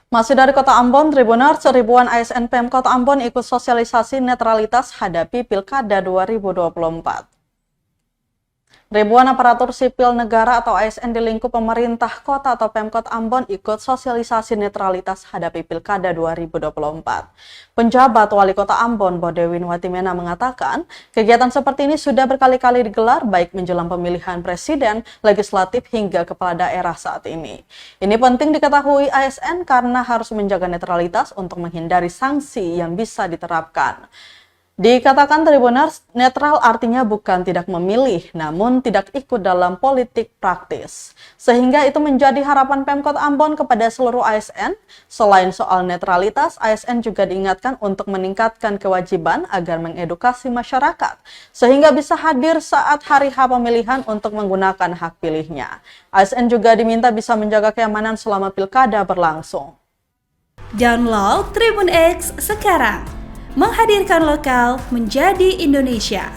Masih dari Kota Ambon, Tribuners, ribuan ASN Pemkot Ambon ikut sosialisasi netralitas hadapi Pilkada 2024. Ribuan aparatur sipil negara atau ASN di lingkup pemerintah kota atau Pemkot Ambon ikut sosialisasi netralitas hadapi Pilkada 2024. Penjabat Wali Kota Ambon, Bodewin Watimena mengatakan, kegiatan seperti ini sudah berkali-kali digelar baik menjelang pemilihan presiden, legislatif hingga kepala daerah saat ini. Ini penting diketahui ASN karena harus menjaga netralitas untuk menghindari sanksi yang bisa diterapkan. Dikatakan Tribuners, netral artinya bukan tidak memilih, namun tidak ikut dalam politik praktis. Sehingga itu menjadi harapan Pemkot Ambon kepada seluruh ASN. Selain soal netralitas, ASN juga diingatkan untuk meningkatkan kewajiban agar mengedukasi masyarakat, sehingga bisa hadir saat hari H pemilihan untuk menggunakan hak pilihnya. ASN juga diminta bisa menjaga keamanan selama pilkada berlangsung. Download Tribun X sekarang. Menghadirkan lokal menjadi Indonesia.